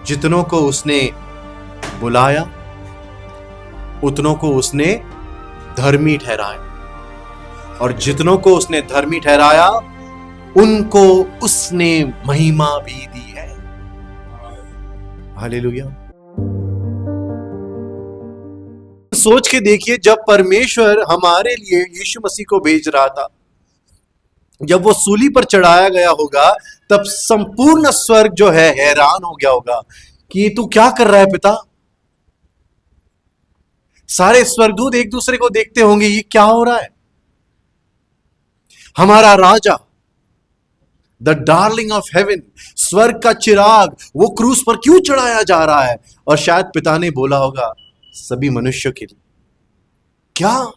जितनों को उसने बुलाया उतनों को उसने धर्मी ठहराया, और जितनों को उसने धर्मी ठहराया उनको उसने महिमा भी दी है। हालेलुया। सोच के देखिए, जब परमेश्वर हमारे लिए यीशु मसीह को भेज रहा था, जब वो सूली पर चढ़ाया गया होगा, तब संपूर्ण स्वर्ग जो है हैरान हो गया होगा कि तू क्या कर रहा है पिता। सारे स्वर्गदूत एक दूसरे को देखते होंगे, ये क्या हो रहा है। हमारा राजा, द डार्लिंग ऑफ हेवन, स्वर्ग का चिराग, वो क्रूस पर क्यों चढ़ाया जा रहा है। और शायद पिता ने बोला होगा सभी मनुष्यों के लिए, क्या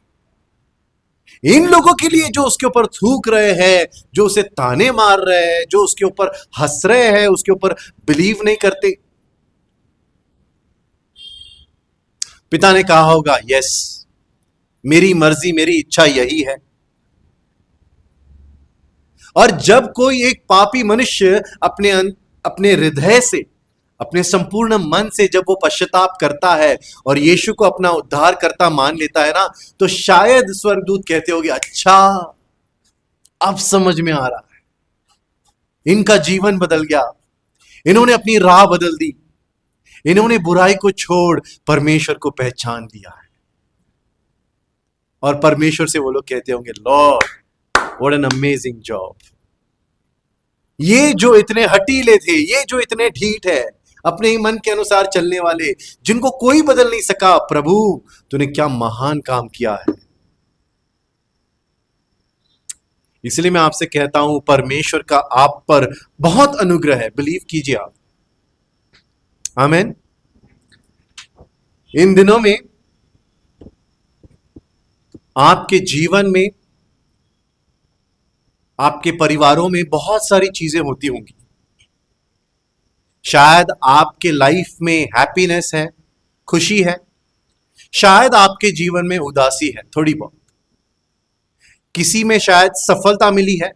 इन लोगों के लिए जो उसके ऊपर थूक रहे हैं, जो उसे ताने मार रहे हैं, जो उसके ऊपर हंस रहे हैं, उसके ऊपर बिलीव नहीं करते। पिता ने कहा होगा यस, मेरी मर्जी, मेरी इच्छा यही है। और जब कोई एक पापी मनुष्य अपने हृदय से, अपने संपूर्ण मन से जब वो पश्चाताप करता है और यीशु को अपना उद्धार करता मान लेता है ना, तो शायद स्वर्गदूत कहते होंगे अच्छा अब समझ में आ रहा है, इनका जीवन बदल गया, इन्होंने अपनी राह बदल दी, इन्होंने बुराई को छोड़ परमेश्वर को पहचान लिया है। और परमेश्वर से वो लोग कहते होंगे Lord what an amazing job. ये जो इतने हटीले थे, ये जो इतने ढीठ है, अपने ही मन के अनुसार चलने वाले, जिनको कोई बदल नहीं सका, प्रभु तूने क्या महान काम किया है। इसलिए मैं आपसे कहता हूं, परमेश्वर का आप पर बहुत अनुग्रह है, बिलीव कीजिए आप। आमीन। इन दिनों में आपके जीवन में, आपके परिवारों में बहुत सारी चीजें होती होंगी। शायद आपके लाइफ में हैप्पीनेस है, खुशी है, शायद आपके जीवन में उदासी है थोड़ी बहुत, किसी में शायद सफलता मिली है,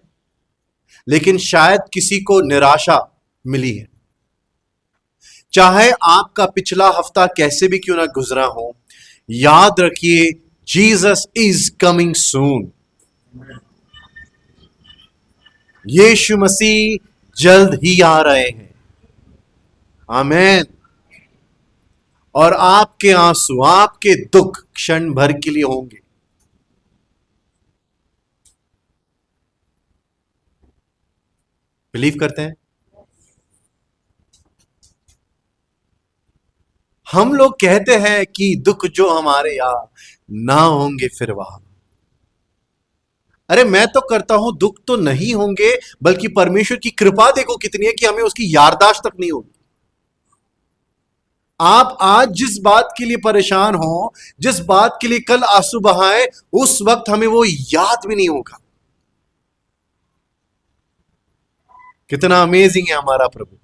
लेकिन शायद किसी को निराशा मिली है। चाहे आपका पिछला हफ्ता कैसे भी क्यों ना गुजरा हो, याद रखिए जीसस इज कमिंग सून। यीशु मसीह जल्द ही आ रहे हैं। आमीन। और आपके आंसू, आपके दुख क्षण भर के लिए होंगे। बिलीव करते हैं? हम लोग कहते हैं कि दुख जो हमारे यहां ना होंगे फिर वहां। अरे मैं तो करता हूं, दुख तो नहीं होंगे, बल्कि परमेश्वर की कृपा देखो कितनी है कि हमें उसकी याददाश्त तक नहीं होगी। आप आज जिस बात के लिए परेशान हो, जिस बात के लिए कल आंसू बहाए, उस वक्त हमें वो याद भी नहीं होगा। कितना अमेजिंग है हमारा प्रभु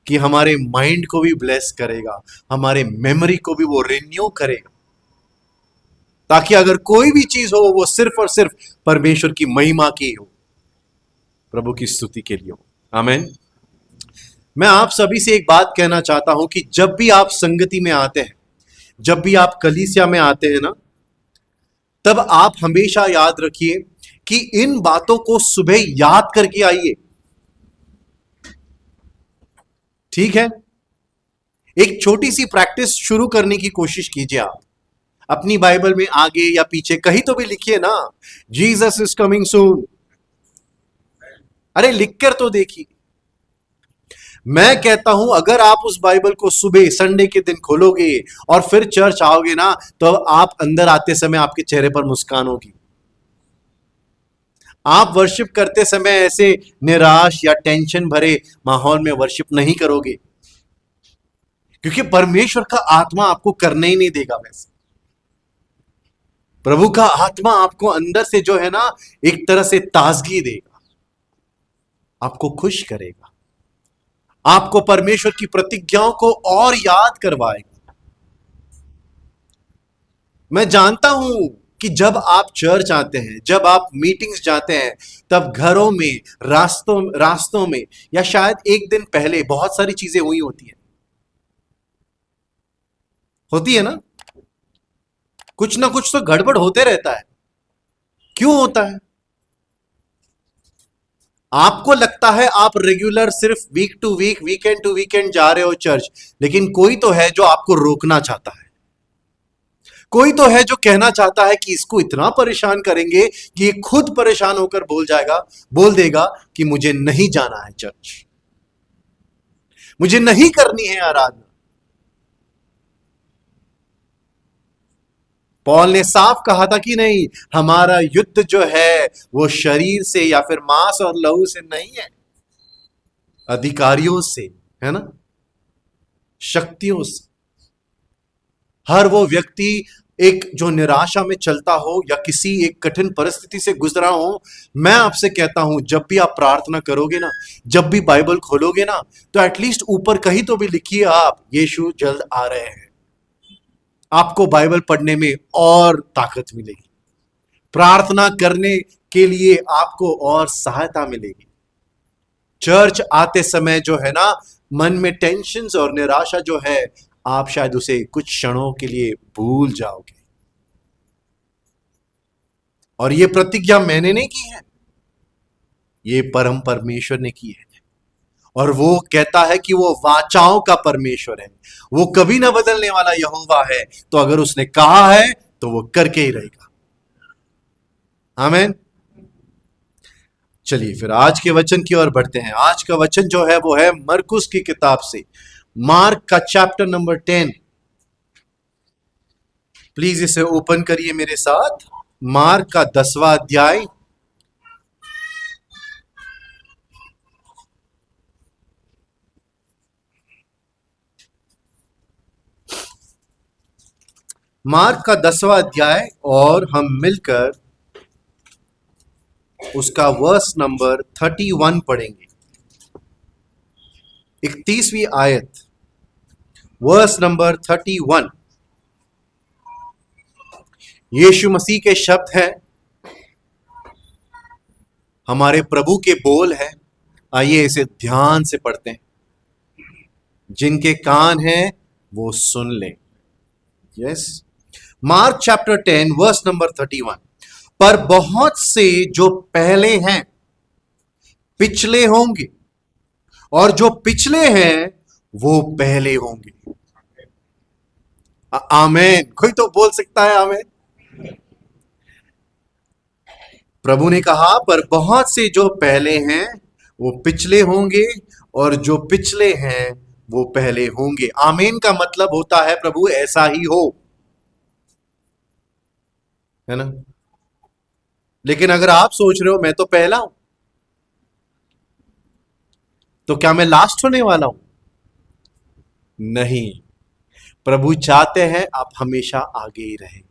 कि हमारे माइंड को भी ब्लेस करेगा, हमारे मेमोरी को भी वो रिन्यू करेगा, ताकि अगर कोई भी चीज हो वो सिर्फ और सिर्फ परमेश्वर की महिमा की हो, प्रभु की स्तुति के लिए हो। आमीन। मैं आप सभी से एक बात कहना चाहता हूं कि जब भी आप संगति में आते हैं, जब भी आप कलीसिया में आते हैं ना, तब आप हमेशा याद रखिए कि इन बातों को सुबह याद करके आइए। ठीक है? एक छोटी सी प्रैक्टिस शुरू करने की कोशिश कीजिए। आप अपनी बाइबल में आगे या पीछे कहीं तो भी लिखिए ना, जीसस इज कमिंग सून। अरे लिखकर तो देखिए। मैं कहता हूं अगर आप उस बाइबल को सुबह संडे के दिन खोलोगे और फिर चर्च आओगे ना, तो आप अंदर आते समय आपके चेहरे पर मुस्कान होगी। आप वर्शिप करते समय ऐसे निराश या टेंशन भरे माहौल में वर्शिप नहीं करोगे, क्योंकि परमेश्वर का आत्मा आपको करने ही नहीं देगा वैसे। प्रभु का आत्मा आपको अंदर से जो है ना, एक तरह से ताजगी देगा, आपको खुश करेगा, आपको परमेश्वर की प्रतिज्ञाओं को और याद करवाएगा। मैं जानता हूं कि जब आप चर्च आते हैं, जब आप मीटिंग्स जाते हैं, तब घरों में, रास्तों रास्तों में, या शायद एक दिन पहले बहुत सारी चीजें हुई होती है ना। कुछ ना कुछ तो गड़बड़ होते रहता है। क्यों होता है? आपको लगता है आप रेगुलर सिर्फ वीक टू वीकेंड जा रहे हो चर्च, लेकिन कोई तो है जो आपको रोकना चाहता है। कोई तो है जो कहना चाहता है कि इसको इतना परेशान करेंगे कि ये खुद परेशान होकर बोल देगा कि मुझे नहीं जाना है चर्च, मुझे नहीं करनी है आराधना। पॉल ने साफ कहा था कि नहीं, हमारा युद्ध जो है वो शरीर से या फिर मांस और लहू से नहीं है, अधिकारियों से, है ना, शक्तियों से। हर वो व्यक्ति एक जो निराशा में चलता हो या किसी एक कठिन परिस्थिति से गुजरा हो, मैं आपसे कहता हूं, जब भी आप प्रार्थना करोगे ना, जब भी बाइबल खोलोगे ना, तो एटलीस्ट ऊपर कहीं तो भी लिखिए आप, यीशु जल्द आ रहे हैं। आपको बाइबल पढ़ने में और ताकत मिलेगी, प्रार्थना करने के लिए आपको और सहायता मिलेगी। चर्च आते समय जो है ना, मन में टेंशन्स और निराशा जो है, आप शायद उसे कुछ क्षणों के लिए भूल जाओगे। और ये प्रतिज्ञा मैंने नहीं की है, ये परम परमेश्वर ने की है। और वो कहता है कि वो वाचाओं का परमेश्वर है, वो कभी ना बदलने वाला यहोवा है। तो अगर उसने कहा है तो वो करके ही रहेगा। आमीन। चलिए फिर आज के वचन की ओर बढ़ते हैं। आज का वचन जो है वो है मरकुस की किताब से, मार्क का चैप्टर नंबर 10। प्लीज इसे ओपन करिए मेरे साथ। मार्क का 10वां अध्याय, मार्क का 10वां अध्याय, और हम मिलकर उसका वर्स नंबर 31 पढ़ेंगे। 31वीं आयत, वर्स नंबर 31। यीशु मसीह के शब्द हैं, हमारे प्रभु के बोल हैं। आइए इसे ध्यान से पढ़ते हैं। जिनके कान हैं वो सुन लें। Yes, Mark chapter 10 verse number 31। पर बहुत से जो पहले हैं पिछले होंगे, और जो पिछले हैं वो पहले होंगे। आमीन। कोई तो बोल सकता है आमीन। प्रभु ने कहा, पर बहुत से जो पहले हैं वो पिछले होंगे, और जो पिछले हैं वो पहले होंगे। आमीन का मतलब होता है प्रभु ऐसा ही हो, है ना। लेकिन अगर आप सोच रहे हो मैं तो पहला हूं, तो क्या मैं लास्ट होने वाला हूं? नहीं, प्रभु चाहते हैं आप हमेशा आगे ही रहें।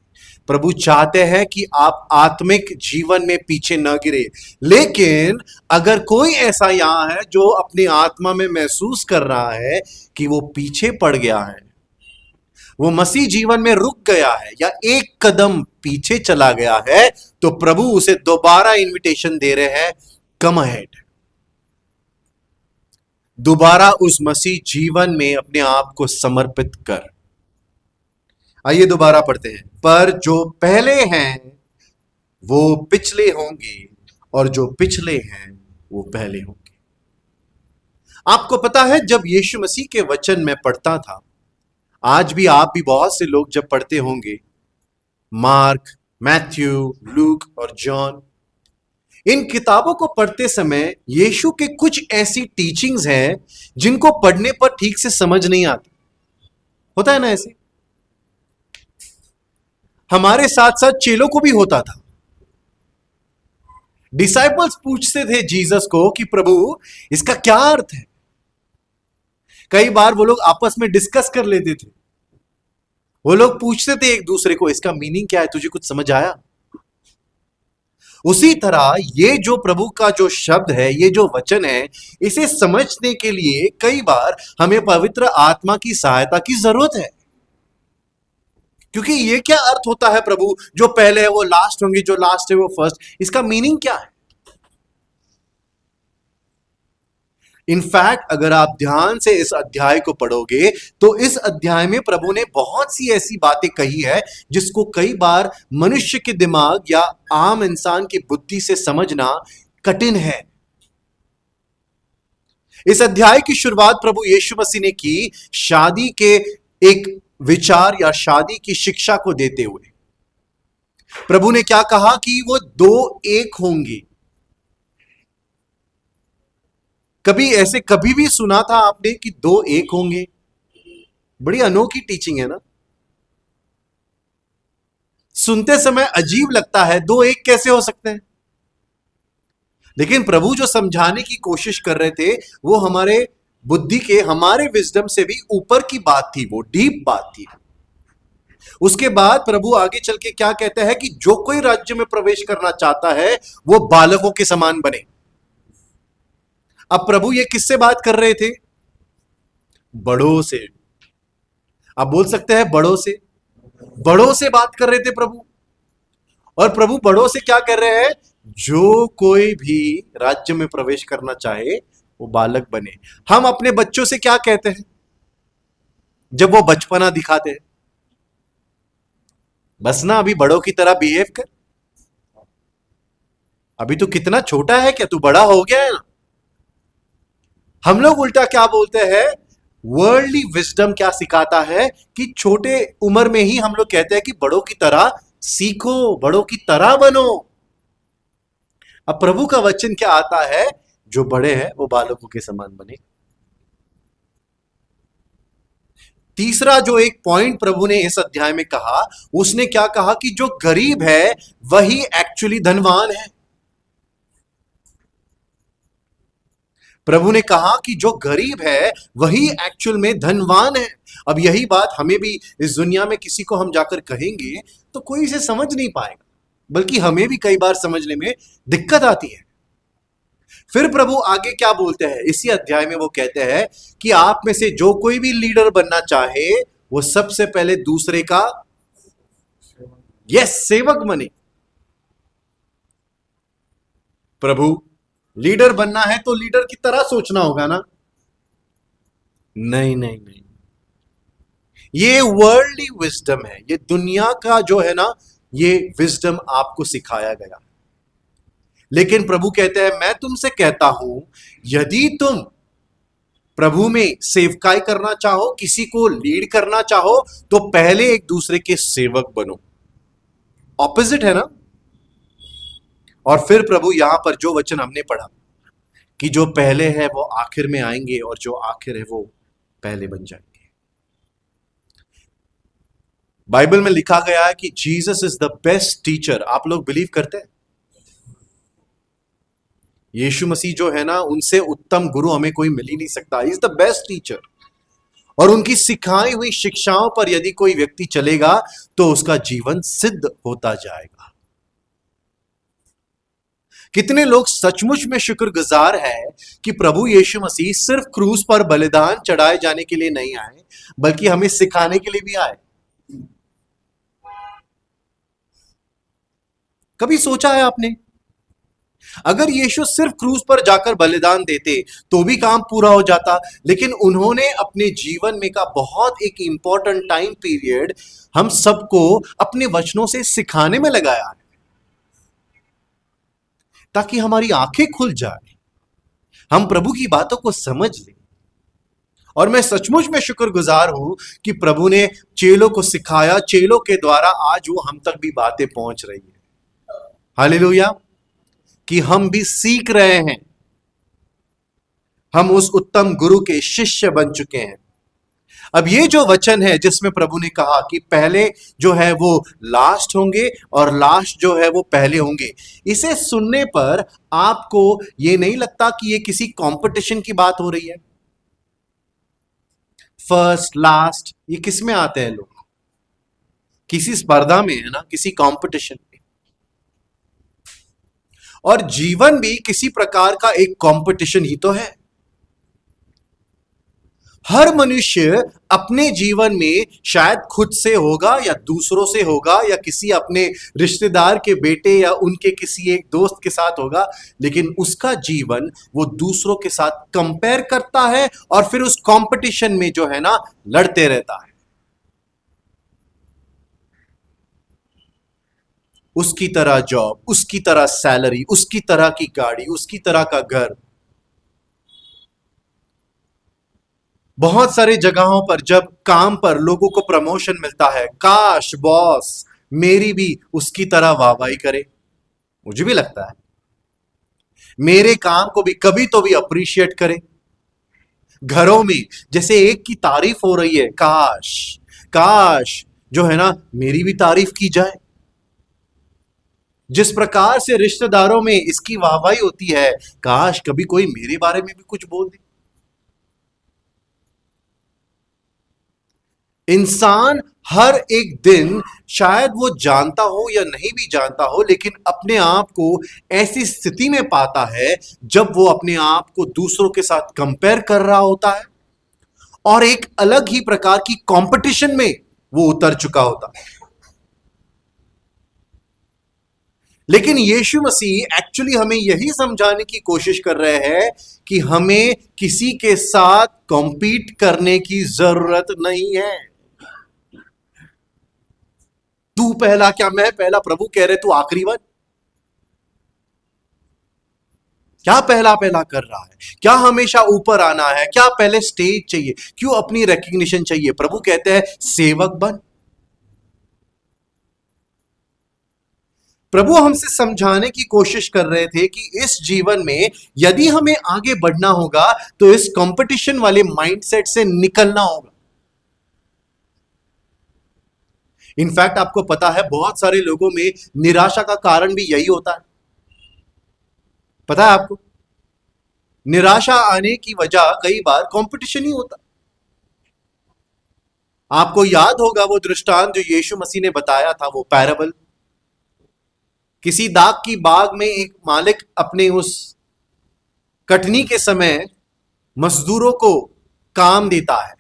प्रभु चाहते हैं कि आप आत्मिक जीवन में पीछे न गिरे। लेकिन अगर कोई ऐसा यहां है जो अपनी आत्मा में महसूस कर रहा है कि वो पीछे पड़ गया है, वो मसीह जीवन में रुक गया है, या एक कदम पीछे चला गया है, तो प्रभु उसे दोबारा इनविटेशन दे रहे हैं, कम अहेड। दोबारा उस मसीह जीवन में अपने आप को समर्पित कर। आइए दोबारा पढ़ते हैं। पर जो पहले हैं वो पिछले होंगे, और जो पिछले हैं वो पहले होंगे। आपको पता है, जब यीशु मसीह के वचन में पढ़ता था, आज भी आप भी बहुत से लोग जब पढ़ते होंगे, मार्क, मैथ्यू, लूक और जॉन, इन किताबों को पढ़ते समय यीशु के कुछ ऐसी टीचिंग्स हैं जिनको पढ़ने पर ठीक से समझ नहीं आती। होता है ना ऐसे? हमारे साथ साथ चेलों को भी होता था। डिसाइपल्स पूछते थे जीसस को कि प्रभु इसका क्या अर्थ है। कई बार वो लोग आपस में डिस्कस कर लेते थे। वो लोग पूछते थे एक दूसरे को, इसका मीनिंग क्या है, तुझे कुछ समझ आया? उसी तरह ये जो प्रभु का जो शब्द है, ये जो वचन है, इसे समझने के लिए कई बार हमें पवित्र आत्मा की सहायता की जरूरत है। क्योंकि ये क्या अर्थ होता है प्रभु, जो पहले है वो लास्ट होंगे, जो लास्ट है वो फर्स्ट, इसका मीनिंग क्या है? इनफैक्ट अगर आप ध्यान से इस अध्याय को पढ़ोगे तो इस अध्याय में प्रभु ने बहुत सी ऐसी बातें कही है जिसको कई बार मनुष्य के दिमाग या आम इंसान की बुद्धि से समझना कठिन है। इस अध्याय की शुरुआत प्रभु यीशु मसीह ने की शादी के एक विचार या शादी की शिक्षा को देते हुए। प्रभु ने क्या कहा कि वो दो एक होंगे। कभी ऐसे कभी भी सुना था आपने कि दो एक होंगे? बड़ी अनोखी टीचिंग है ना। सुनते समय अजीब लगता है, दो एक कैसे हो सकते हैं? लेकिन प्रभु जो समझाने की कोशिश कर रहे थे वो हमारे बुद्धि के, हमारे विजडम से भी ऊपर की बात थी, वो डीप बात थी। उसके बाद प्रभु आगे चल के क्या कहते हैं कि जो कोई राज्य में प्रवेश करना चाहता है वो बालकों के समान बने। अब प्रभु ये किससे बात कर रहे थे? बड़ों से। आप बोल सकते हैं बड़ों से, बड़ों से बात कर रहे थे प्रभु। और प्रभु बड़ों से क्या कर रहे हैं? जो कोई भी राज्य में प्रवेश करना चाहे वो बालक बने। हम अपने बच्चों से क्या कहते हैं जब वो बचपना दिखाते हैं? बस ना अभी बड़ों की तरह बिहेव कर, अभी तो कितना छोटा है, क्या तू बड़ा हो गया है ना। हम लोग उल्टा क्या बोलते हैं? वर्ल्डली विजडम क्या सिखाता है कि छोटे उम्र में ही हम लोग कहते हैं कि बड़ों की तरह सीखो, बड़ों की तरह बनो। अब प्रभु का वचन क्या आता है? जो बड़े हैं वो बालकों के समान बने। तीसरा जो एक पॉइंट प्रभु ने इस अध्याय में कहा, उसने क्या कहा कि जो गरीब है वही एक्चुअली धनवान है। प्रभु ने कहा कि जो गरीब है वही एक्चुअल में धनवान है। अब यही बात हमें भी इस दुनिया में किसी को हम जाकर कहेंगे तो कोई इसे समझ नहीं पाएगा, बल्कि हमें भी कई बार समझने में दिक्कत आती है। फिर प्रभु आगे क्या बोलते हैं इसी अध्याय में? वो कहते हैं कि आप में से जो कोई भी लीडर बनना चाहे वो सबसे पहले दूसरे का सेवक बने। प्रभु लीडर बनना है तो लीडर की तरह सोचना होगा ना? नहीं नहीं नहीं, ये वर्ल्डली विजडम है, ये दुनिया का जो है ना, ये विजडम आपको सिखाया गया। लेकिन प्रभु कहते हैं मैं तुमसे कहता हूं, यदि तुम प्रभु में सेवकाई करना चाहो, किसी को लीड करना चाहो, तो पहले एक दूसरे के सेवक बनो। ऑपोजिट है ना। और फिर प्रभु यहां पर जो वचन हमने पढ़ा कि जो पहले है वो आखिर में आएंगे और जो आखिर है वो पहले बन जाएंगे। बाइबल में लिखा गया है कि Jesus is the best teacher. आप लोग बिलीव करते हैं? यीशु मसीह जो है ना, उनसे उत्तम गुरु हमें कोई मिल ही नहीं सकता। Is the best teacher. और उनकी सिखाई हुई शिक्षाओं पर यदि कोई व्यक्ति चलेगा तो उसका जीवन सिद्ध होता जाएगा। कितने लोग सचमुच में शुक्रगुजार हैं कि प्रभु यीशु मसीह सिर्फ क्रूस पर बलिदान चढ़ाए जाने के लिए नहीं आए, बल्कि हमें सिखाने के लिए भी आए। कभी सोचा है आपने, अगर यीशु सिर्फ क्रूस पर जाकर बलिदान देते तो भी काम पूरा हो जाता, लेकिन उन्होंने अपने जीवन में का बहुत एक इंपॉर्टेंट टाइम पीरियड हम सबको अपने वचनों से सिखाने में लगाया है, ताकि हमारी आंखें खुल जाए, हम प्रभु की बातों को समझ लें। और मैं सचमुच में शुक्रगुजार हूं कि प्रभु ने चेलों को सिखाया, चेलों के द्वारा आज वो हम तक भी बातें पहुंच रही है। हालेलुया, कि हम भी सीख रहे हैं, हम उस उत्तम गुरु के शिष्य बन चुके हैं। अब ये जो वचन है जिसमें प्रभु ने कहा कि पहले जो है वो लास्ट होंगे और लास्ट जो है वो पहले होंगे, इसे सुनने पर आपको ये नहीं लगता कि ये किसी कंपटीशन की बात हो रही है? फर्स्ट लास्ट ये किस में आते हैं लोग? किसी स्पर्धा में है ना, किसी कंपटीशन में। और जीवन भी किसी प्रकार का एक कंपटीशन ही तो है। हर मनुष्य अपने जीवन में शायद खुद से होगा या दूसरों से होगा या किसी अपने रिश्तेदार के बेटे या उनके किसी एक दोस्त के साथ होगा, लेकिन उसका जीवन वो दूसरों के साथ कंपेयर करता है और फिर उस कंपटीशन में जो है ना लड़ते रहता है। उसकी तरह जॉब, उसकी तरह सैलरी, उसकी तरह की गाड़ी, उसकी तरह का घर। बहुत सारी जगहों पर जब काम पर लोगों को प्रमोशन मिलता है, काश बॉस मेरी भी उसकी तरह वाहवाही करे। मुझे भी लगता है मेरे काम को भी कभी तो भी अप्रिशिएट करे। घरों में जैसे एक की तारीफ हो रही है, काश काश जो है ना मेरी भी तारीफ की जाए। जिस प्रकार से रिश्तेदारों में इसकी वाहवाही होती है, काश कभी कोई मेरे बारे में भी कुछ बोल दे। इंसान हर एक दिन, शायद वो जानता हो या नहीं भी जानता हो, लेकिन अपने आप को ऐसी स्थिति में पाता है जब वो अपने आप को दूसरों के साथ कंपेयर कर रहा होता है और एक अलग ही प्रकार की कंपटीशन में वो उतर चुका होता है। लेकिन यीशु मसीह एक्चुअली हमें यही समझाने की कोशिश कर रहे हैं कि हमें किसी के साथ कॉम्पीट करने की जरूरत नहीं है। तू पहला क्या मैं पहला, प्रभु कह रहे तू आखिरी बन। क्या पहला पहला कर रहा है? क्या हमेशा ऊपर आना है? क्या पहले स्टेज चाहिए? क्यों अपनी रिकग्निशन चाहिए? प्रभु कहते हैं सेवक बन। प्रभु हमसे समझाने की कोशिश कर रहे थे कि इस जीवन में यदि हमें आगे बढ़ना होगा तो इस कंपटीशन वाले माइंडसेट से निकलना होगा। इनफैक्ट आपको पता है बहुत सारे लोगों में निराशा का कारण भी यही होता है। पता है आपको, निराशा आने की वजह कई बार कंपटीशन ही होता। आपको याद होगा वो दृष्टांत जो यीशु मसीह ने बताया था, वो पैराबल। किसी दाग की बाग में एक मालिक अपने उस कटनी के समय मजदूरों को काम देता है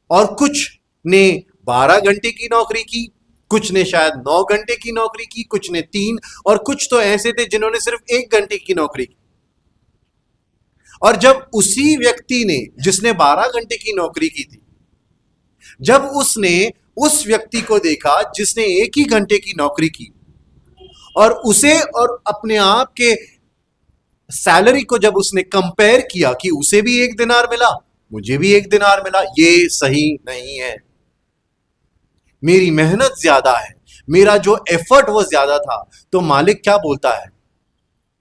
और कुछ ने 12 घंटे की नौकरी की, कुछ ने शायद 9 घंटे की नौकरी की, कुछ ने 3, और कुछ तो ऐसे थे जिन्होंने सिर्फ 1 घंटे की नौकरी की। और जब उसी व्यक्ति ने जिसने 12 घंटे की नौकरी की थी, जब उसने उस व्यक्ति को देखा जिसने 1 ही घंटे की नौकरी की और उसे और अपने आप के सैलरी को जब उसने कंपेयर किया कि उसे भी 1 दिनार मिला, मुझे भी 1 दिनार मिला, ये सही नहीं है। मेरी मेहनत ज्यादा है, मेरा जो एफर्ट वो ज्यादा था। तो मालिक क्या बोलता है,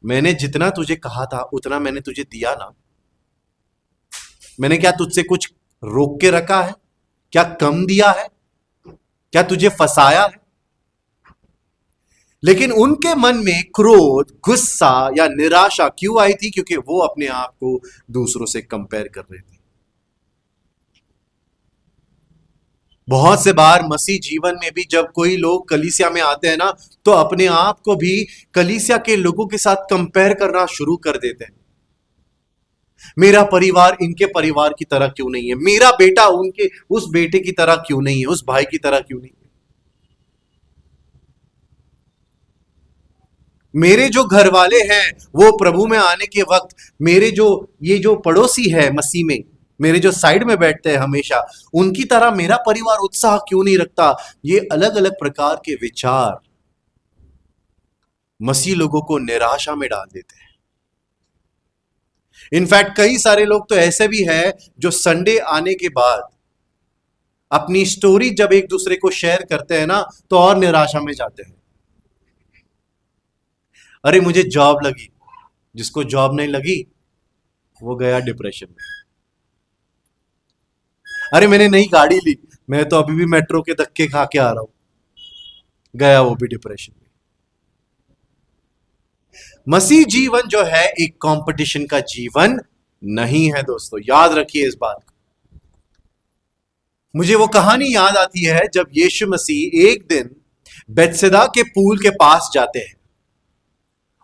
मैंने जितना तुझे कहा था उतना मैंने तुझे दिया ना। मैंने क्या तुझसे कुछ रोक के रखा है? क्या कम दिया है? क्या तुझे फंसाया है? लेकिन उनके मन में क्रोध, गुस्सा या निराशा क्यों आई थी? क्योंकि वो अपने आप को दूसरों से कंपेयर कर रहे थे। बहुत से बार मसीह जीवन में भी जब कोई लोग कलीसिया में आते हैं ना, तो अपने आप को भी कलीसिया के लोगों के साथ कंपेयर करना शुरू कर देते हैं। मेरा परिवार इनके परिवार की तरह क्यों नहीं है? मेरा बेटा उनके उस बेटे की तरह क्यों नहीं है? उस भाई की तरह क्यों नहीं है? मेरे जो घर वाले हैं वो प्रभु में आने के वक्त, मेरे जो ये जो पड़ोसी है मसीह में, मेरे जो साइड में बैठते हैं हमेशा, उनकी तरह मेरा परिवार उत्साह क्यों नहीं रखता? ये अलग अलग प्रकार के विचार मसीह लोगों को निराशा में डाल देते हैं। इनफैक्ट कई सारे लोग तो ऐसे भी हैं जो संडे आने के बाद अपनी स्टोरी जब एक दूसरे को शेयर करते हैं ना, तो और निराशा में जाते हैं। अरे मुझे जॉब लगी, जिसको जॉब नहीं लगी वो गया डिप्रेशन में। अरे मैंने नई गाड़ी ली, मैं तो अभी भी मेट्रो के धक्के खा के आ रहा हूं, गया वो भी डिप्रेशन में। मसीह जीवन जो है एक कंपटीशन का जीवन नहीं है दोस्तों, याद रखिए इस बात को। मुझे वो कहानी याद आती है जब यीशु मसीह एक दिन बेतसैदा के पूल के पास जाते हैं।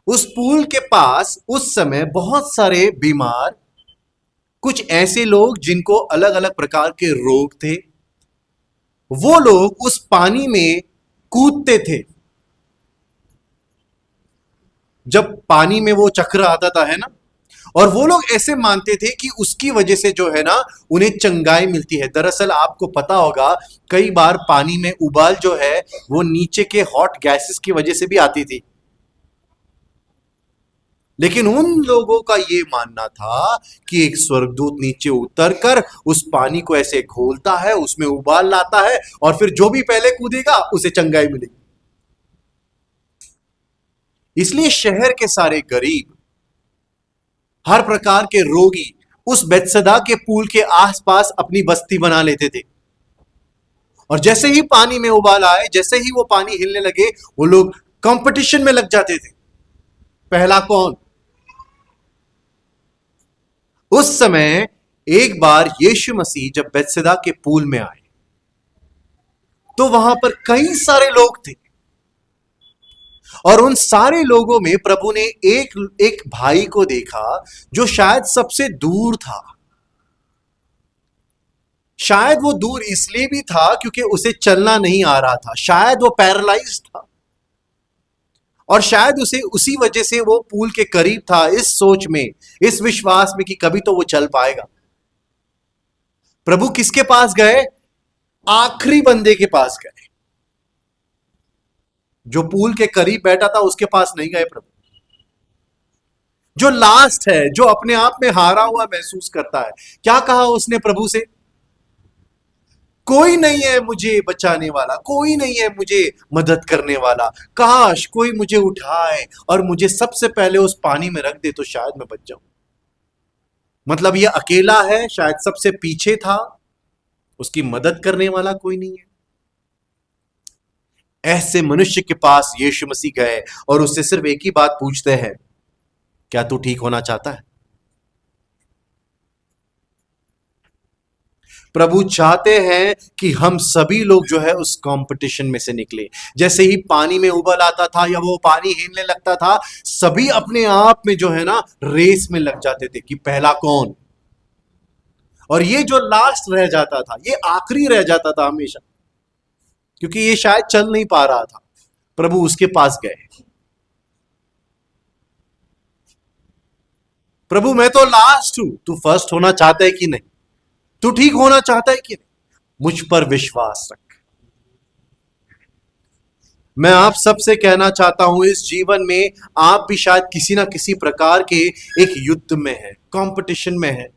उस पूल के पास उस समय बहुत सारे बीमार कुछ ऐसे लोग जिनको अलग अलग प्रकार के रोग थे, वो लोग उस पानी में कूदते थे। जब पानी में वो चक्र आता था, है ना, और वो लोग ऐसे मानते थे कि उसकी वजह से जो है ना उन्हें चंगाई मिलती है। दरअसल आपको पता होगा, कई बार पानी में उबाल जो है वो नीचे के हॉट गैसेस की वजह से भी आती थी। लेकिन उन लोगों का ये मानना था कि एक स्वर्गदूत नीचे उतरकर उस पानी को ऐसे घोलता है, उसमें उबाल लाता है, और फिर जो भी पहले कूदेगा उसे चंगाई मिलेगी। इसलिए शहर के सारे गरीब, हर प्रकार के रोगी उस बेत्सदा के पुल के आसपास अपनी बस्ती बना लेते थे। और जैसे ही पानी में उबाल आए, जैसे ही वो पानी हिलने लगे, वो लोग कंपटीशन में लग जाते थे, पहला कौन। उस समय एक बार यीशु मसीह जब बेत्सदा के पूल में आए तो वहां पर कई सारे लोग थे, और उन सारे लोगों में प्रभु ने एक एक भाई को देखा जो शायद सबसे दूर था। शायद वो दूर इसलिए भी था क्योंकि उसे चलना नहीं आ रहा था, शायद वो पैरालाइज था, और शायद उसे उसी वजह से वो पूल के करीब था, इस सोच में, इस विश्वास में कि कभी तो वो चल पाएगा। प्रभु किसके पास गए? आखिरी बंदे के पास गए। जो पूल के करीब बैठा था उसके पास नहीं गए प्रभु। जो लास्ट है, जो अपने आप में हारा हुआ महसूस करता है, क्या कहा उसने प्रभु से? कोई नहीं है मुझे बचाने वाला, कोई नहीं है मुझे मदद करने वाला, काश कोई मुझे उठाए और मुझे सबसे पहले उस पानी में रख दे तो शायद मैं बच जाऊं। मतलब ये अकेला है, शायद सबसे पीछे था, उसकी मदद करने वाला कोई नहीं है। ऐसे मनुष्य के पास यीशु मसीह गए और उससे सिर्फ एक ही बात पूछते हैं, क्या तू ठीक होना चाहता है? प्रभु चाहते हैं कि हम सभी लोग जो है उस कंपटीशन में से निकले। जैसे ही पानी में उबल आता था या वो पानी हिलने लगता था, सभी अपने आप में जो है ना रेस में लग जाते थे कि पहला कौन। और ये जो लास्ट रह जाता था, ये आखिरी रह जाता था हमेशा, क्योंकि ये शायद चल नहीं पा रहा था। प्रभु उसके पास गए, प्रभु मैं तो लास्ट हूं, तू फर्स्ट होना चाहता है कि नहीं? तू ठीक होना चाहता है कि नहीं? मुझ पर विश्वास रख। मैं आप सबसे कहना चाहता हूं, इस जीवन में आप भी शायद किसी ना किसी प्रकार के एक युद्ध में है, कंपटीशन में है।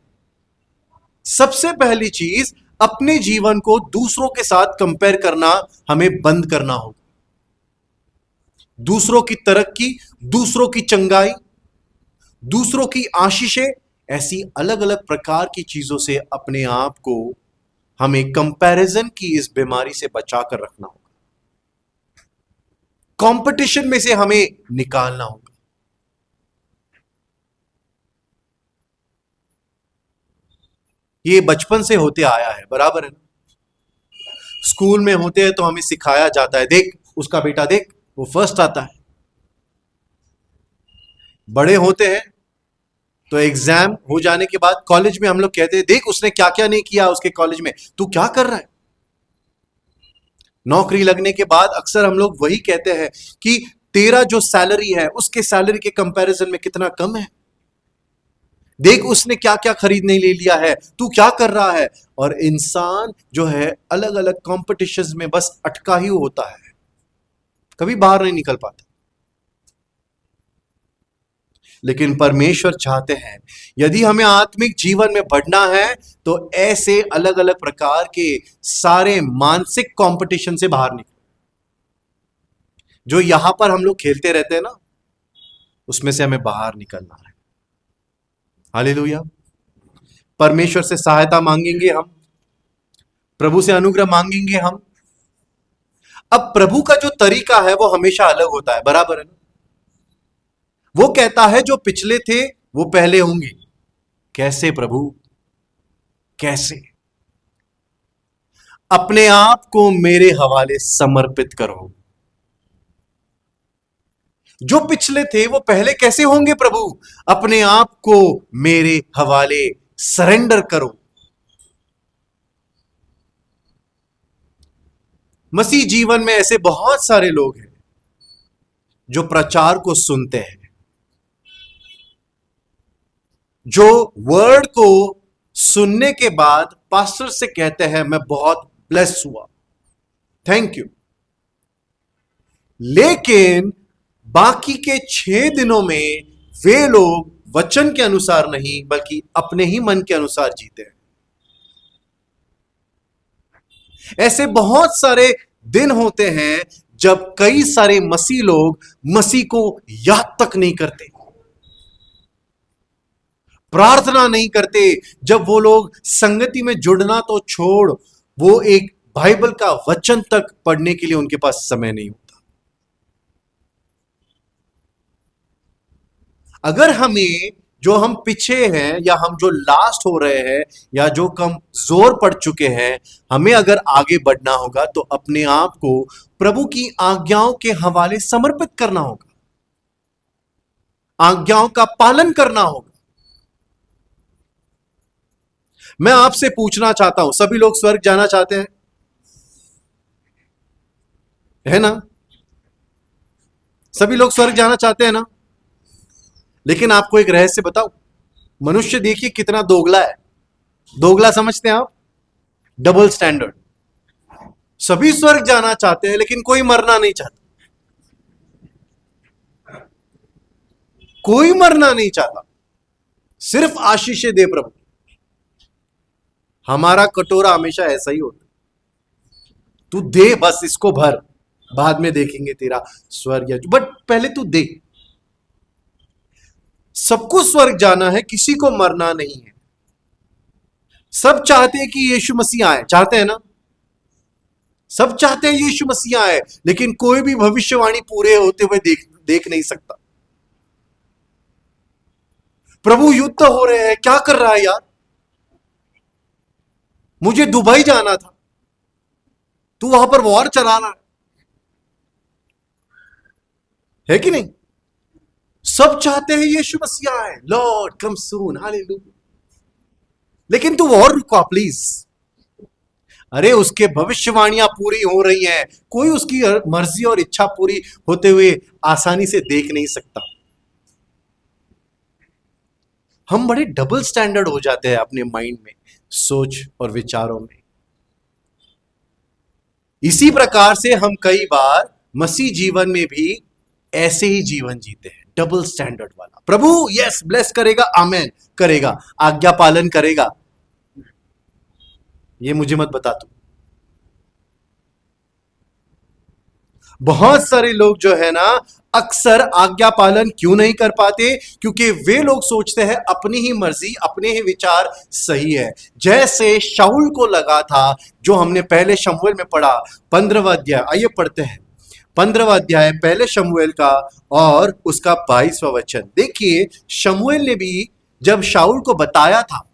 सबसे पहली चीज, अपने जीवन को दूसरों के साथ कंपेयर करना हमें बंद करना होगा। दूसरों की तरक्की, दूसरों की चंगाई, दूसरों की आशीषें, ऐसी अलग अलग प्रकार की चीजों से अपने आप को हमें कंपैरिजन की इस बीमारी से बचाकर रखना होगा। कंपटीशन में से हमें निकालना होगा। ये बचपन से होते आया है, बराबर है ना? स्कूल में होते हैं तो हमें सिखाया जाता है, देख उसका बेटा, देख वो फर्स्ट आता है। बड़े होते हैं तो एग्जाम हो जाने के बाद कॉलेज में हम लोग कहते हैं, देख उसने क्या क्या नहीं किया उसके कॉलेज में, तू क्या कर रहा है। नौकरी लगने के बाद अक्सर हम लोग वही कहते हैं कि तेरा जो सैलरी है उसके सैलरी के कंपैरिजन में कितना कम है। देख उसने क्या क्या खरीदने ले लिया है, तू क्या कर रहा है। और इंसान जो है अलग अलग कॉम्पिटिशंस में बस अटका ही होता है, कभी बाहर नहीं निकल पाता। लेकिन परमेश्वर चाहते हैं, यदि हमें आत्मिक जीवन में बढ़ना है तो ऐसे अलग अलग प्रकार के सारे मानसिक कंपटीशन से बाहर निकले। जो यहां पर हम लोग खेलते रहते हैं ना, उसमें से हमें बाहर निकलना है। हालेलुया। परमेश्वर से सहायता मांगेंगे हम, प्रभु से अनुग्रह मांगेंगे हम। अब प्रभु का जो तरीका है वो हमेशा अलग होता है, बराबर है ना? वो कहता है जो पिछले थे वो पहले होंगे। कैसे प्रभु, कैसे? अपने आप को मेरे हवाले समर्पित करो। जो पिछले थे वो पहले कैसे होंगे प्रभु? अपने आप को मेरे हवाले सरेंडर करो। मसीह जीवन में ऐसे बहुत सारे लोग हैं जो प्रचार को सुनते हैं, जो वर्ड को सुनने के बाद पास्टर से कहते हैं मैं बहुत ब्लेस हुआ, थैंक यू, लेकिन बाकी के 6 दिनों में वे लोग वचन के अनुसार नहीं बल्कि अपने ही मन के अनुसार जीते हैं। ऐसे बहुत सारे दिन होते हैं जब कई सारे मसीह लोग मसीह को याद तक नहीं करते, प्रार्थना नहीं करते। जब वो लोग संगति में जुड़ना तो छोड़, वो एक बाइबल का वचन तक पढ़ने के लिए उनके पास समय नहीं होता। अगर हमें जो हम पीछे हैं या हम जो लास्ट हो रहे हैं या जो कम जोर पड़ चुके हैं, हमें अगर आगे बढ़ना होगा तो अपने आप को प्रभु की आज्ञाओं के हवाले समर्पित करना होगा, आज्ञाओं का पालन करना होगा। मैं आपसे पूछना चाहता हूं, सभी लोग स्वर्ग जाना चाहते हैं, है ना? सभी लोग स्वर्ग जाना चाहते हैं ना? लेकिन आपको एक रहस्य बताऊं, मनुष्य देखिए कितना दोगला है। दोगला समझते हैं आप? Double standard. सभी स्वर्ग जाना चाहते हैं लेकिन कोई मरना नहीं चाहता, कोई मरना नहीं चाहता, सिर्फ आशीषें दे प्रभु। हमारा कटोरा हमेशा ऐसा ही होता, तू दे, बस इसको भर, बाद में देखेंगे तेरा स्वर्ग, बट पहले तू दे। सबको स्वर्ग जाना है, किसी को मरना नहीं है। सब चाहते हैं कि यीशु मसीह आए, चाहते हैं ना? सब चाहते हैं यीशु मसीह आए, लेकिन कोई भी भविष्यवाणी पूरे होते हुए देख नहीं सकता। प्रभु युद्ध हो रहे हैं, क्या कर रहा है यार? मुझे दुबई जाना था, तू वहां पर वॉर चला रहा है कि नहीं? सब चाहते हैं यीशु मसीह आए, लॉर्ड कम सून, हालेलुया, लेकिन तू और रुका प्लीज। अरे उसके भविष्यवाणियां पूरी हो रही हैं, कोई उसकी मर्जी और इच्छा पूरी होते हुए आसानी से देख नहीं सकता। हम बड़े डबल स्टैंडर्ड हो जाते हैं अपने माइंड में, सोच और विचारों में। इसी प्रकार से हम कई बार मसीह जीवन में भी ऐसे ही जीवन जीते हैं, डबल स्टैंडर्ड वाला। प्रभु यस ब्लेस करेगा, आमेन करेगा, आज्ञा पालन करेगा, ये मुझे मत बता तू। बहुत सारे लोग जो है ना अक्सर आज्ञा पालन क्यों नहीं कर पाते? क्योंकि वे लोग सोचते हैं अपनी ही मर्जी, अपने ही विचार सही है। जैसे शाऊल को लगा था, जो हमने पहले शमूएल में पढ़ा, 15वां अध्याय, आइए पढ़ते हैं 15वां अध्याय पहले शमूएल का और उसका 22वां वचन। देखिए, शमूएल ने भी जब शाऊल को बताया था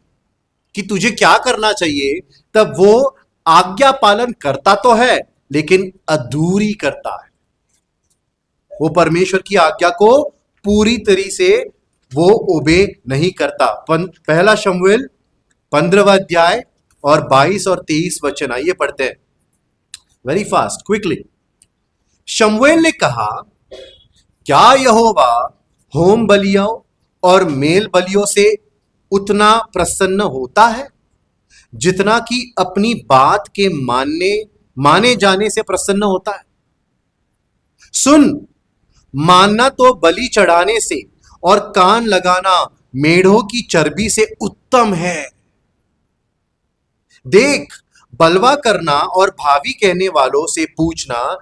कि तुझे क्या करना चाहिए, तब वो आज्ञा पालन करता तो है लेकिन अधूरी करता है। वो परमेश्वर की आज्ञा को पूरी तरीके से वो ओबे नहीं करता। पहला शमूएल 15वां अध्याय और 22 और 23 वचन, आइए पढ़ते हैं वेरी फास्ट क्विकली। शमूएल ने कहा, क्या यहोवा होम बलियों और मेल बलियों से उतना प्रसन्न होता है जितना कि अपनी बात के माने जाने से प्रसन्न होता है? सुन, मानना तो बलि चढ़ाने से और कान लगाना मेढ़ों की चर्बी से उत्तम है। देख, बलवा करना और भावी कहने वालों से पूछना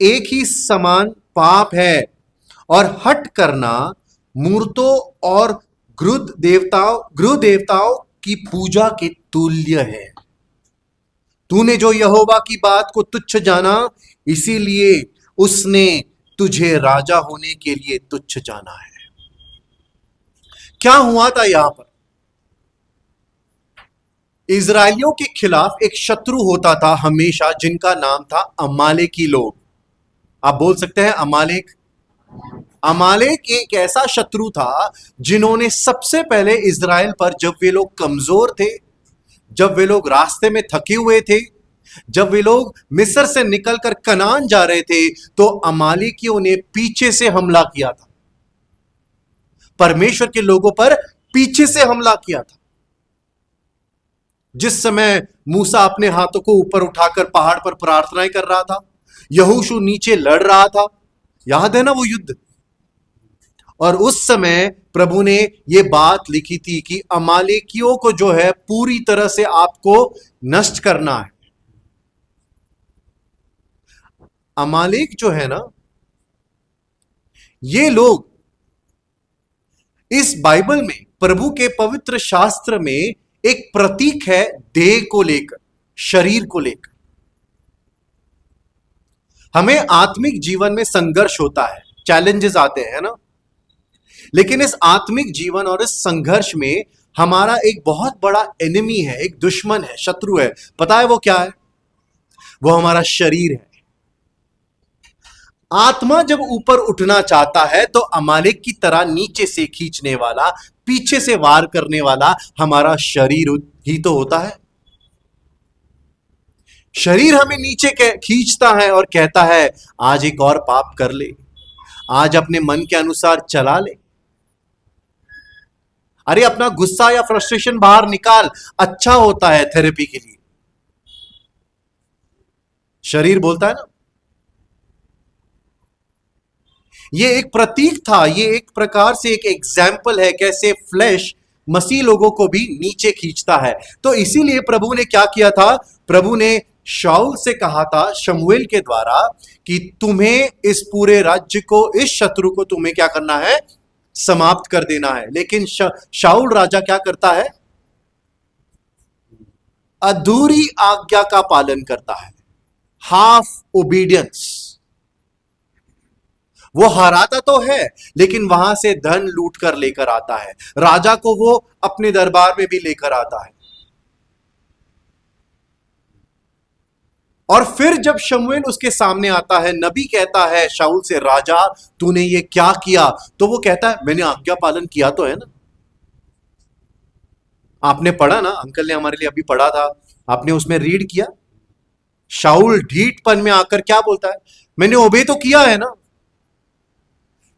एक ही समान पाप है, और हट करना मूर्तों और गृह देवताओं की पूजा के तुल्य है। तूने जो यहोवा की बात को तुच्छ जाना, इसीलिए उसने तुझे राजा होने के लिए तुच्छ जाना है। क्या हुआ था यहां पर? इजराइलियों के खिलाफ एक शत्रु होता था हमेशा, जिनका नाम था अमालेकी लोग। आप बोल सकते हैं अमालेक, अमालेक एक ऐसा शत्रु था जिन्होंने सबसे पहले इज़राइल पर, जब वे लोग कमजोर थे, जब वे लोग रास्ते में थके हुए थे, जब वे लोग मिस्र से निकलकर कनान जा रहे थे, तो अमालेकियों ने पीछे से हमला किया था, परमेश्वर के लोगों पर पीछे से हमला किया था। जिस समय मूसा अपने हाथों को ऊपर उठाकर पहाड़ पर प्रार्थनाएं कर रहा था, यहोशू नीचे लड़ रहा था, याद है ना वो युद्ध। और उस समय प्रभु ने ये बात लिखी थी कि अमालेकियों को जो है पूरी तरह से आपको नष्ट करना है। अमालेक जो है ना, ये लोग इस बाइबल में, प्रभु के पवित्र शास्त्र में एक प्रतीक है देह को लेकर, शरीर को लेकर। हमें आत्मिक जीवन में संघर्ष होता है, चैलेंजेस आते हैं ना, लेकिन इस आत्मिक जीवन और इस संघर्ष में हमारा एक बहुत बड़ा एनिमी है, एक दुश्मन है, शत्रु है। पता है वो क्या है? वो हमारा शरीर है। आत्मा जब ऊपर उठना चाहता है तो अमालेक की तरह नीचे से खींचने वाला, पीछे से वार करने वाला हमारा शरीर ही तो होता है। शरीर हमें नीचे खींचता है और कहता है आज एक और पाप कर ले, आज अपने मन के अनुसार चला ले, अरे अपना गुस्सा या फ्रस्ट्रेशन बाहर निकाल, अच्छा होता है थेरेपी के लिए। शरीर बोलता है ना। ये एक प्रतीक था, ये एक प्रकार से एक एग्जाम्पल है कैसे फ्लैश मसीह लोगों को भी नीचे खींचता है। तो इसीलिए प्रभु ने क्या किया था? प्रभु ने शाऊल से कहा था शमूएल के द्वारा कि तुम्हें इस पूरे राज्य को, इस शत्रु को तुम्हें क्या करना है? समाप्त कर देना है। लेकिन शाऊल राजा क्या करता है? अधूरी आज्ञा का पालन करता है, हाफ ओबीडियंस। वो हराता तो है लेकिन वहां से धन लूट कर लेकर आता है, राजा को वो अपने दरबार में भी लेकर आता है। और फिर जब शमूएल उसके सामने आता है, नबी कहता है शाऊल से, राजा तूने ये क्या किया? तो वो कहता है मैंने आज्ञा पालन किया तो है ना। आपने पढ़ा ना, अंकल ने हमारे लिए अभी पढ़ा था, आपने उसमें रीड किया। शाऊल ढीठपन में आकर क्या बोलता है? मैंने ओबे तो किया है ना।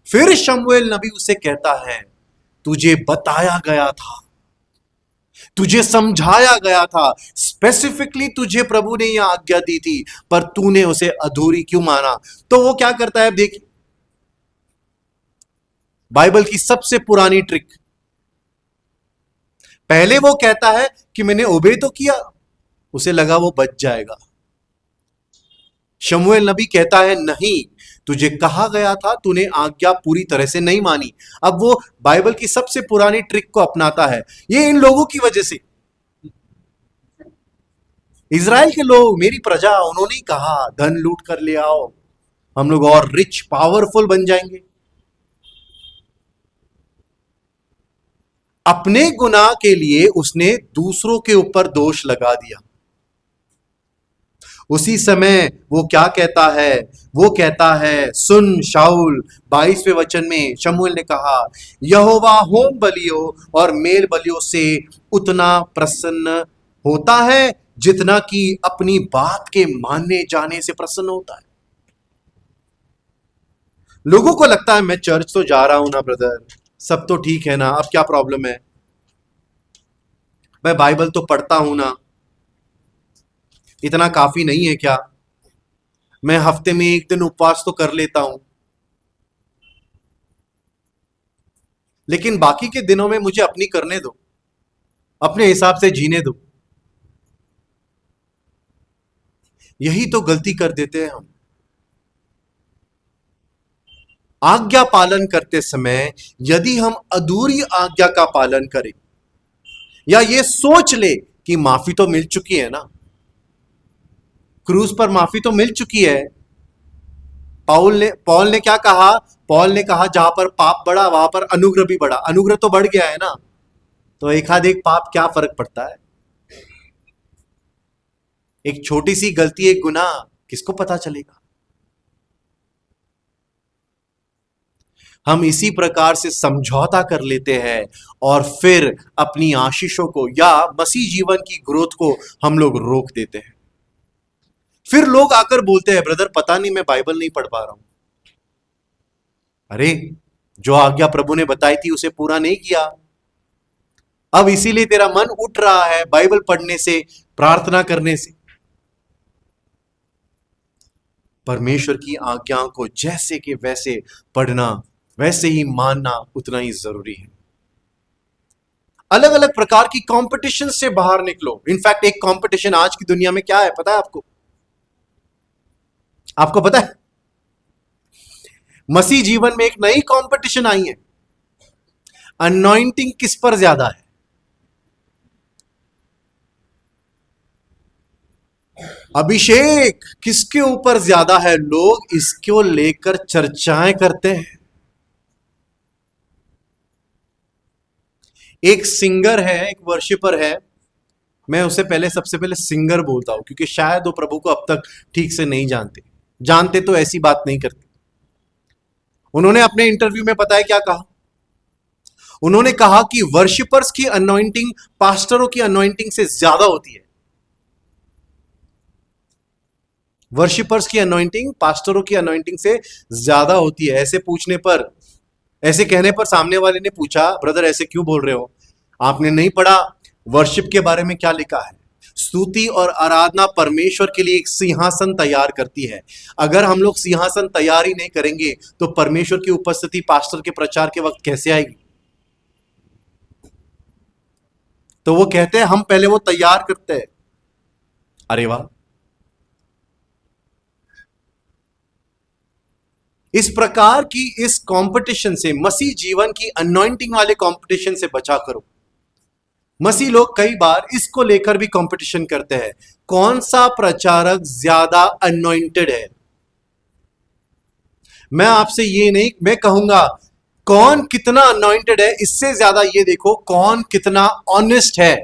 फिर शमूएल नबी उसे कहता है तुझे बताया गया था, तुझे समझाया गया था, स्पेसिफिकली तुझे प्रभु ने यह आज्ञा दी थी, पर तूने उसे अधूरी क्यों माना? तो वो क्या करता है? देखिए, बाइबल की सबसे पुरानी ट्रिक। पहले वो कहता है कि मैंने ओबे तो किया, उसे लगा वो बच जाएगा। शमूएल नबी कहता है नहीं, तुझे कहा गया था, तूने आज्ञा पूरी तरह से नहीं मानी। अब वो बाइबल की सबसे पुरानी ट्रिक को अपनाता है। ये इन लोगों की वजह से, इज़राइल के लोग, मेरी प्रजा, उन्होंने ही कहा धन लूट कर ले आओ, हम लोग और रिच पावरफुल बन जाएंगे। अपने गुनाह के लिए उसने दूसरों के ऊपर दोष लगा दिया। उसी समय वो क्या कहता है? वो कहता है सुन शाऊल, 22वें वचन में शमूएल ने कहा यहोवा होम बलियों और मेल बलियों से उतना प्रसन्न होता है जितना कि अपनी बात के मानने जाने से प्रसन्न होता है। लोगों को लगता है मैं चर्च तो जा रहा हूं ना ब्रदर, सब तो ठीक है ना, अब क्या प्रॉब्लम है? मैं बाइबल तो पढ़ता हूं ना, इतना काफी नहीं है क्या? मैं हफ्ते में एक दिन उपवास तो कर लेता हूं, लेकिन बाकी के दिनों में मुझे अपनी करने दो, अपने हिसाब से जीने दो। यही तो गलती कर देते हैं हम। आज्ञा पालन करते समय यदि हम अधूरी आज्ञा का पालन करें, या ये सोच ले कि माफी तो मिल चुकी है ना, क्रूज पर माफी तो मिल चुकी है। पौल ने क्या कहा? पौल ने कहा जहां पर पाप बढ़ा वहां पर अनुग्रह भी बढ़ा। अनुग्रह तो बढ़ गया है ना, तो एक आध एक पाप क्या फर्क पड़ता है? एक छोटी सी गलती, एक गुनाह, किसको पता चलेगा? हम इसी प्रकार से समझौता कर लेते हैं और फिर अपनी आशीषों को या मसीह जीवन की ग्रोथ को हम लोग रोक देते हैं। फिर लोग आकर बोलते हैं, ब्रदर पता नहीं मैं बाइबल नहीं पढ़ पा रहा हूं। अरे, जो आज्ञा प्रभु ने बताई थी उसे पूरा नहीं किया, अब इसीलिए तेरा मन उठ रहा है बाइबल पढ़ने से, प्रार्थना करने से। परमेश्वर की आज्ञाओं को जैसे कि वैसे पढ़ना, वैसे ही मानना उतना ही जरूरी है। अलग अलग प्रकार की कंपटीशन से बाहर निकलो। इनफैक्ट एक कंपटीशन आज की दुनिया में क्या है पता है आपको? आपको पता है? मसीह जीवन में एक नई कंपटीशन आई है। अनॉइंटिंग किस पर ज्यादा है? अभिषेक किसके ऊपर ज्यादा है? लोग इसको लेकर चर्चाएं करते हैं। एक सिंगर है, एक वर्शिपर है, मैं उसे सबसे पहले सिंगर बोलता हूं क्योंकि शायद वो प्रभु को अब तक ठीक से नहीं जानते। जानते तो ऐसी बात नहीं करते। उन्होंने अपने इंटरव्यू में पता है क्या कहा? उन्होंने कहा कि वर्शिपर्स की अनॉइंटिंग पास्टरों की अनॉइंटिंग से ज्यादा होती है। वर्शिपर्स की अनॉइंटिंग पास्टरों की अनॉइंटिंग से ज्यादा होती है। ऐसे पूछने पर, ऐसे कहने पर सामने वाले ने पूछा, ब्रदर ऐसे क्यों बोल रहे हो? आपने नहीं पढ़ा वर्शिप के बारे में क्या लिखा है? स्तुति और आराधना परमेश्वर के लिए एक सिंहासन तैयार करती है। अगर हम लोग सिंहासन तैयार ही नहीं करेंगे तो परमेश्वर की उपस्थिति पास्टर के प्रचार के वक्त कैसे आएगी? तो वो कहते हैं हम पहले वो तैयार करते हैं। अरे वाह! इस प्रकार की इस कंपटीशन से, मसीह जीवन की अनॉइंटिंग वाले कंपटीशन से बचा करो। मसीह लोग कई बार इसको लेकर भी कंपटीशन करते हैं, कौन सा प्रचारक ज्यादा अनॉइंटेड है। मैं आपसे ये नहीं, मैं कहूंगा कौन कितना अनॉइंटेड है, इससे ज्यादा ये देखो कौन कितना ऑनेस्ट है,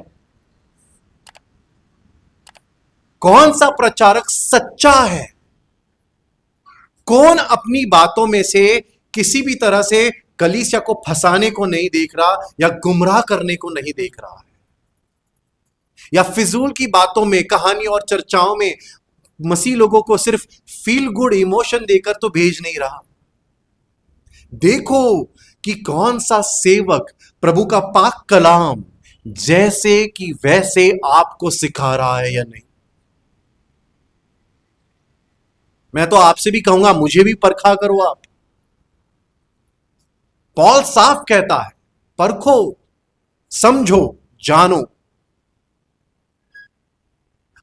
कौन सा प्रचारक सच्चा है, कौन अपनी बातों में से किसी भी तरह से कलीसिया को फंसाने को नहीं देख रहा या गुमराह करने को नहीं देख रहा है, या फिजूल की बातों में, कहानी और चर्चाओं में मसीह लोगों को सिर्फ फील गुड इमोशन देकर तो भेज नहीं रहा। देखो कि कौन सा सेवक प्रभु का पाक कलाम जैसे कि वैसे आपको सिखा रहा है या नहीं। मैं तो आपसे भी कहूंगा, मुझे भी परखा करो आप। पॉल साफ कहता है, परखो, समझो, जानो।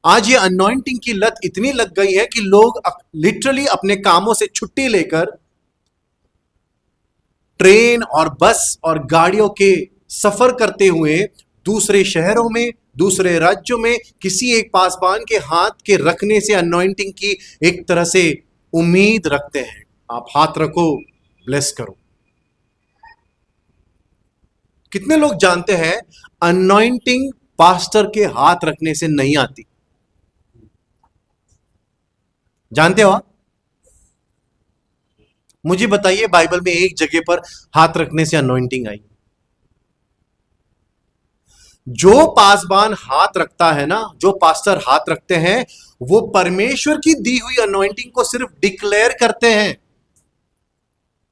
आज ये अनॉइंटिंग की लत इतनी लग गई है कि लोग लिटरली अपने कामों से छुट्टी लेकर ट्रेन और बस और गाड़ियों के सफर करते हुए दूसरे शहरों में, दूसरे राज्यों में किसी एक पासवान के हाथ के रखने से अनॉइंटिंग की एक तरह से उम्मीद रखते हैं। आप हाथ रखो, ब्लेस करो। कितने लोग जानते हैं अनॉइंटिंग पास्टर के हाथ रखने से नहीं आती? जानते हो आप? मुझे बताइए बाइबल में एक जगह पर हाथ रखने से अनॉइंटिंग आई। जो पासवान हाथ रखता है ना, जो पास्टर हाथ रखते हैं, वो परमेश्वर की दी हुई अनॉइंटिंग को सिर्फ डिक्लेयर करते हैं,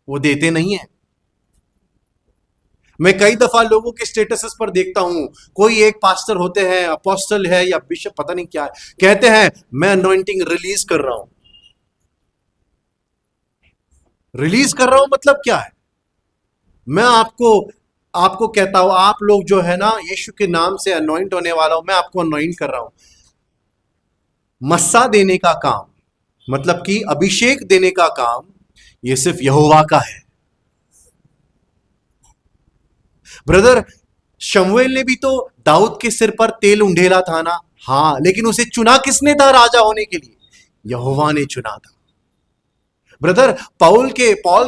वो देते नहीं है। मैं कई दफा लोगों के स्टेटसेस पर देखता हूं, कोई एक पास्टर होते हैं, अपोस्टल है या बिशप, पता नहीं क्या है, कहते हैं मैं अनॉइंटिंग रिलीज कर रहा हूं। रिलीज कर रहा हूं मतलब क्या है? मैं आपको कहता हूं, आप लोग जो है ना यीशु के नाम से अनॉइंट होने वाला हूं, मैं आपको अनॉइंट कर रहा हूं। मस्सा देने का काम, मतलब कि अभिषेक देने का काम, यह सिर्फ यहोवा का है। ब्रदर, शमूएल ने भी तो दाऊद के सिर पर तेल उंडेला था ना? हाँ, लेकिन उसे चुना किसने था राजा होने के लिए? यहोवा ने चुना था। ब्रदर, पौल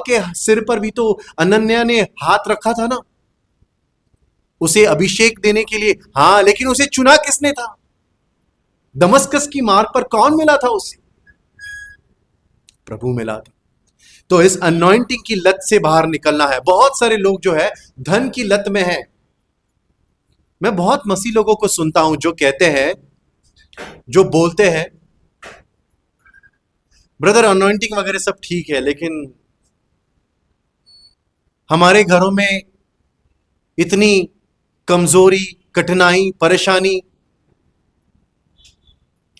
के सिर पर भी तो अनन्या ने हाथ रखा था ना, उसे अभिषेक देने के लिए। हाँ, लेकिन उसे चुना किसने था? दमस्कस की मार्ग पर कौन मिला था उसे? प्रभु मिला था। तो इस अनॉइंटिंग की लत से बाहर निकलना है। बहुत सारे लोग जो है धन की लत में है। मैं बहुत मसीह लोगों को सुनता हूं जो कहते हैं, जो बोलते हैं, ब्रदर अनॉइंटिंग वगैरह सब ठीक है, लेकिन हमारे घरों में इतनी कमजोरी, कठिनाई, परेशानी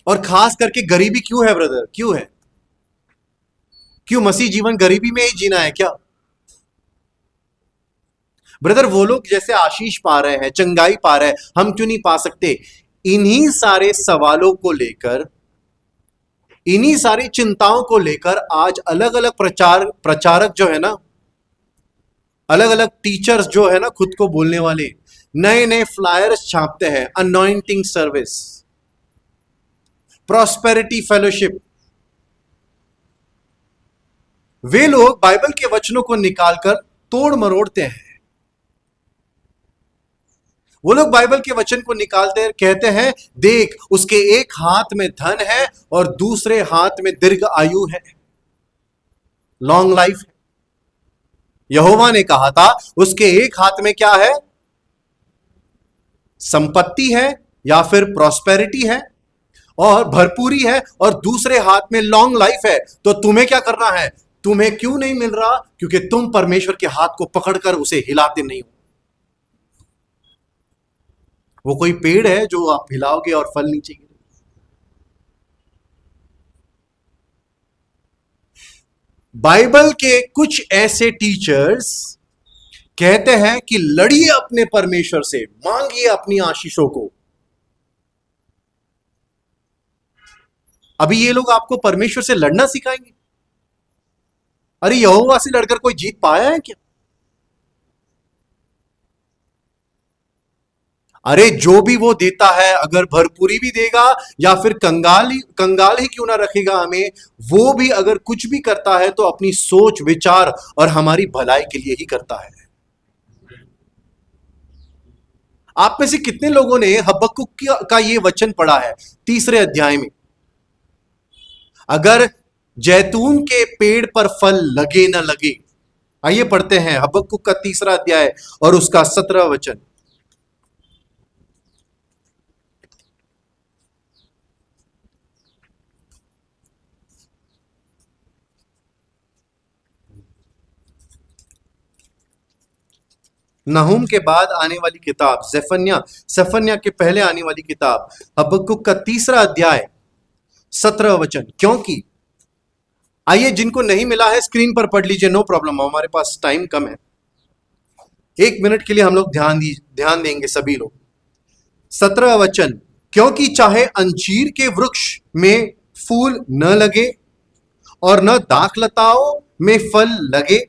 और खास करके गरीबी क्यों है ब्रदर? क्यों है? क्यों मसीह जीवन गरीबी में ही जीना है क्या? ब्रदर वो लोग जैसे आशीष पा रहे हैं, चंगाई पा रहे हैं, हम क्यों नहीं पा सकते? इन्हीं सारे सवालों को लेकर, इन्हीं सारी चिंताओं को लेकर आज अलग अलग प्रचारक जो है ना, अलग अलग टीचर्स जो है ना, खुद को बोलने वाले, नए नए फ्लायर्स छापते हैं। Anointing service, prosperity fellowship. वे लोग बाइबल के वचनों को निकालकर तोड़ मरोड़ते हैं। वो लोग बाइबल के वचन को निकालते कहते हैं, देख उसके एक हाथ में धन है और दूसरे हाथ में दीर्घ आयु है, लॉन्ग लाइफ है। यहोवा ने कहा था उसके एक हाथ में क्या है? संपत्ति है या फिर प्रॉस्पेरिटी है और भरपूरी है, और दूसरे हाथ में लॉन्ग लाइफ है। तो तुम्हें क्या करना है? तुम्हें क्यों नहीं मिल रहा? क्योंकि तुम परमेश्वर के हाथ को पकड़कर उसे हिलाते नहीं हो। वो कोई पेड़ है जो आप हिलाओगे और फल नीचे गिरे। बाइबल के कुछ ऐसे टीचर्स कहते हैं कि लड़िए अपने परमेश्वर से, मांगिए अपनी आशीषों को। अभी ये लोग आपको परमेश्वर से लड़ना सिखाएंगे? अरे यहोवा से लड़कर कोई जीत पाया है क्या? अरे जो भी वो देता है, अगर भरपूरी भी देगा या फिर कंगाल ही क्यों ना रखेगा हमें, वो भी अगर कुछ भी करता है तो अपनी सोच विचार और हमारी भलाई के लिए ही करता है। आप में से कितने लोगों ने हबक्कुक का ये वचन पढ़ा है 3 अध्याय में? अगर जैतून के पेड़ पर फल लगे ना लगे। आइए पढ़ते हैं हबक्कुक का 3 अध्याय और उसका 17 वचन। नहूम के बाद आने वाली किताब सफन्या के पहले आने वाली किताब हबक्कुक का 3 अध्याय 17 वचन। क्योंकि आइए, जिनको नहीं मिला है स्क्रीन पर पढ़ लीजिए, नो प्रॉब्लम, हमारे पास टाइम कम है। 1 मिनट के लिए हम लोग ध्यान देंगे सभी लोग। 17 वचन, क्योंकि चाहे अंजीर के वृक्ष में फूल न लगे और न दाखलताओं में फल लगे,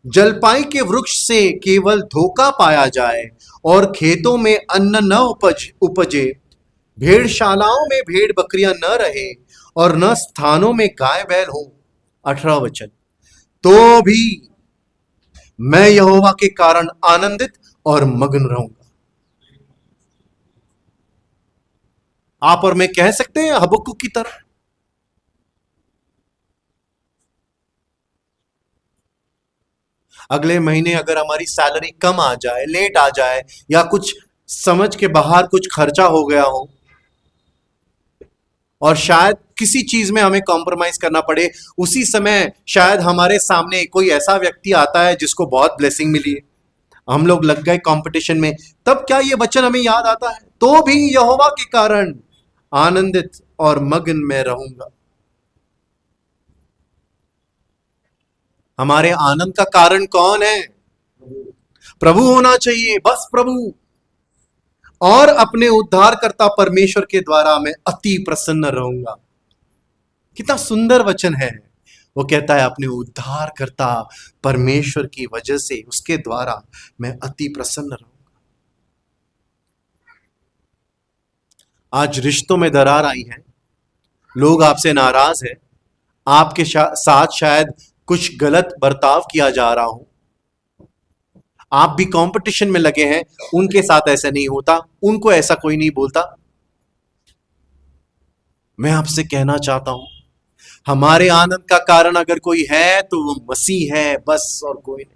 जलपाई के वृक्ष से केवल धोखा पाया जाए और खेतों में अन्न न उपजे, भेड़शालाओं में भेड़ बकरियां न रहे और न स्थानों में गाय बैल हो। 18 वचन, तो भी मैं यहोवा के कारण आनंदित और मग्न रहूंगा। आप और मैं कह सकते हैं हबक्कुक की तरह, अगले महीने अगर हमारी सैलरी कम आ जाए, लेट आ जाए, या कुछ समझ के बाहर कुछ खर्चा हो गया हो और शायद किसी चीज में हमें कॉम्प्रोमाइज करना पड़े, उसी समय शायद हमारे सामने कोई ऐसा व्यक्ति आता है जिसको बहुत ब्लेसिंग मिली है, हम लोग लग गए कंपटीशन में, तब क्या ये वचन हमें याद आता है? तो भी यहोवा के कारण आनंदित और मग्न में रहूंगा। हमारे आनंद का कारण कौन है? प्रभु होना चाहिए, बस प्रभु। और अपने उद्धारकर्ता परमेश्वर के द्वारा मैं अति प्रसन्न रहूंगा। कितना सुंदर वचन है। वो कहता है अपने उद्धारकर्ता परमेश्वर की वजह से, उसके द्वारा मैं अति प्रसन्न रहूंगा। आज रिश्तों में दरार आई है, लोग आपसे नाराज है, आपके साथ शायद कुछ गलत बर्ताव किया जा रहा हो, आप भी कंपटीशन में लगे हैं, उनके साथ ऐसा नहीं होता, उनको ऐसा कोई नहीं बोलता। मैं आपसे कहना चाहता हूं, हमारे आनंद का कारण अगर कोई है तो वो मसीह है, बस और कोई नहीं।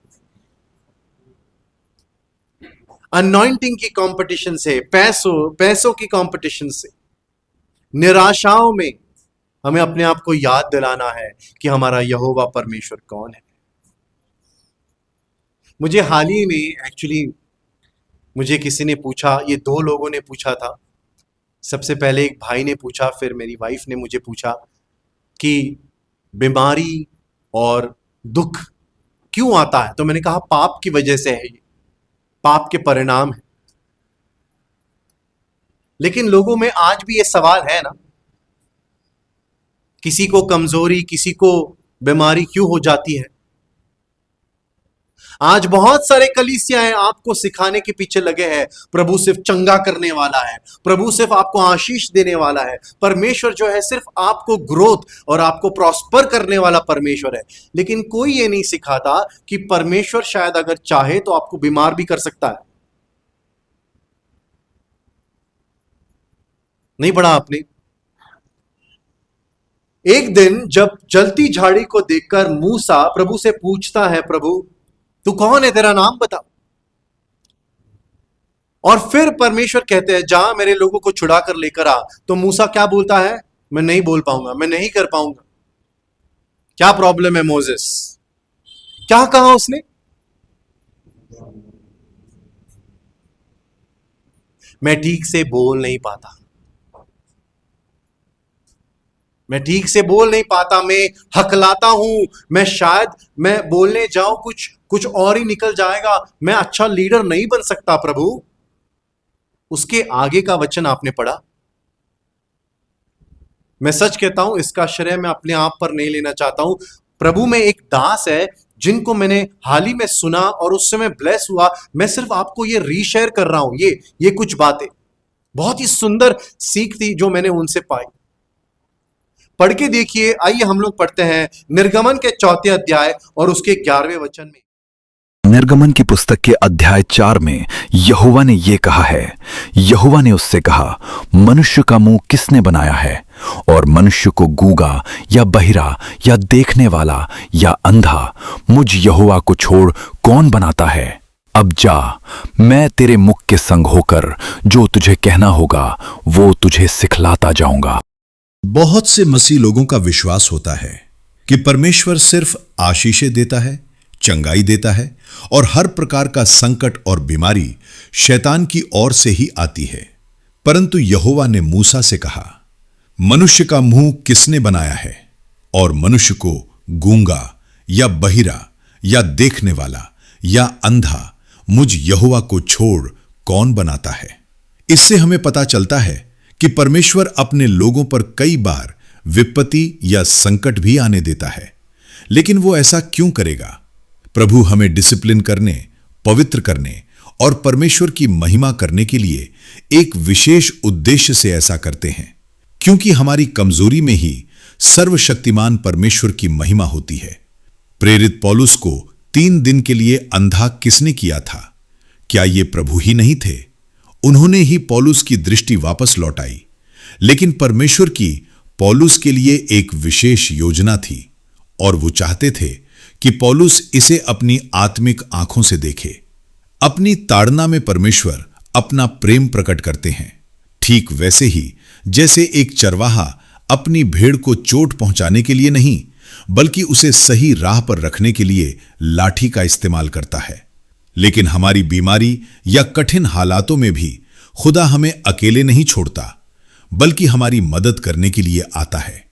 अनॉइंटिंग की कंपटीशन से, पैसों की कंपटीशन से, निराशाओं में हमें अपने आप को याद दिलाना है कि हमारा यहोवा परमेश्वर कौन है। मुझे हाल ही में एक्चुअली मुझे किसी ने पूछा, ये दो लोगों ने पूछा था। सबसे पहले एक भाई ने पूछा, फिर मेरी वाइफ ने मुझे पूछा कि बीमारी और दुख क्यों आता है। तो मैंने कहा पाप की वजह से है, ये पाप के परिणाम है। लेकिन लोगों में आज भी ये सवाल है ना, किसी को कमजोरी, किसी को बीमारी क्यों हो जाती है। आज बहुत सारे कलीसियाएं आपको सिखाने के पीछे लगे हैं प्रभु सिर्फ चंगा करने वाला है, प्रभु सिर्फ आपको आशीष देने वाला है, परमेश्वर जो है सिर्फ आपको ग्रोथ और आपको प्रॉस्पर करने वाला परमेश्वर है। लेकिन कोई ये नहीं सिखाता कि परमेश्वर शायद अगर चाहे तो आपको बीमार भी कर सकता है। नहीं पढ़ा आपने? एक दिन जब जलती झाड़ी को देखकर मूसा प्रभु से पूछता है, प्रभु तू कौन है, तेरा नाम बता। और फिर परमेश्वर कहते हैं जा मेरे लोगों को छुड़ा कर लेकर आ। तो मूसा क्या बोलता है? मैं नहीं बोल पाऊंगा, मैं नहीं कर पाऊंगा। क्या प्रॉब्लम है मोसेस? क्या कहा उसने? मैं ठीक से बोल नहीं पाता, मैं ठीक से बोल नहीं पाता, मैं हकलाता हूं, मैं शायद मैं बोलने जाऊं कुछ कुछ और ही निकल जाएगा, मैं अच्छा लीडर नहीं बन सकता प्रभु। उसके आगे का वचन आपने पढ़ा? मैं सच कहता हूं, इसका श्रेय मैं अपने आप पर नहीं लेना चाहता हूं। प्रभु में एक दास है जिनको मैंने हाल ही में सुना और उससे मैं ब्लेस हुआ। मैं सिर्फ आपको ये रीशेयर कर रहा हूं, ये कुछ बातें बहुत ही सुंदर सीख थी जो मैंने उनसे पाई। पढ़ के देखिए। आइए हम लोग पढ़ते हैं निर्गमन के 4 अध्याय और उसके 11वें वचन में। निर्गमन की पुस्तक के अध्याय 4 में यहोवा ने ये कहा है, यहोवा ने उससे कहा, मनुष्य का मुंह किसने बनाया है, और मनुष्य को गूंगा या बहिरा या देखने वाला या अंधा मुझ यहोवा को छोड़ कौन बनाता है। अब जा, मैं तेरे मुख के संग होकर जो तुझे कहना होगा वो तुझे सिखलाता जाऊंगा। बहुत से मसीह लोगों का विश्वास होता है कि परमेश्वर सिर्फ आशीषें देता है, चंगाई देता है और हर प्रकार का संकट और बीमारी शैतान की ओर से ही आती है। परंतु यहोवा ने मूसा से कहा, मनुष्य का मुंह किसने बनाया है, और मनुष्य को गूंगा या बहिरा या देखने वाला या अंधा मुझ यहोवा को छोड़ कौन बनाता है। इससे हमें पता चलता है कि परमेश्वर अपने लोगों पर कई बार विपत्ति या संकट भी आने देता है। लेकिन वो ऐसा क्यों करेगा? प्रभु हमें डिसिप्लिन करने, पवित्र करने और परमेश्वर की महिमा करने के लिए एक विशेष उद्देश्य से ऐसा करते हैं, क्योंकि हमारी कमजोरी में ही सर्वशक्तिमान परमेश्वर की महिमा होती है। प्रेरित पौलुस को 3 दिन के लिए अंधा किसने किया था? क्या ये प्रभु ही नहीं थे? उन्होंने ही पौलुस की दृष्टि वापस लौटाई। लेकिन परमेश्वर की पौलुस के लिए एक विशेष योजना थी और वो चाहते थे कि पौलुस इसे अपनी आत्मिक आंखों से देखे। अपनी ताड़ना में परमेश्वर अपना प्रेम प्रकट करते हैं, ठीक वैसे ही जैसे एक चरवाहा अपनी भेड़ को चोट पहुंचाने के लिए नहीं बल्कि उसे सही राह पर रखने के लिए लाठी का इस्तेमाल करता है। लेकिन हमारी बीमारी या कठिन हालातों में भी खुदा हमें अकेले नहीं छोड़ता बल्कि हमारी मदद करने के लिए आता है।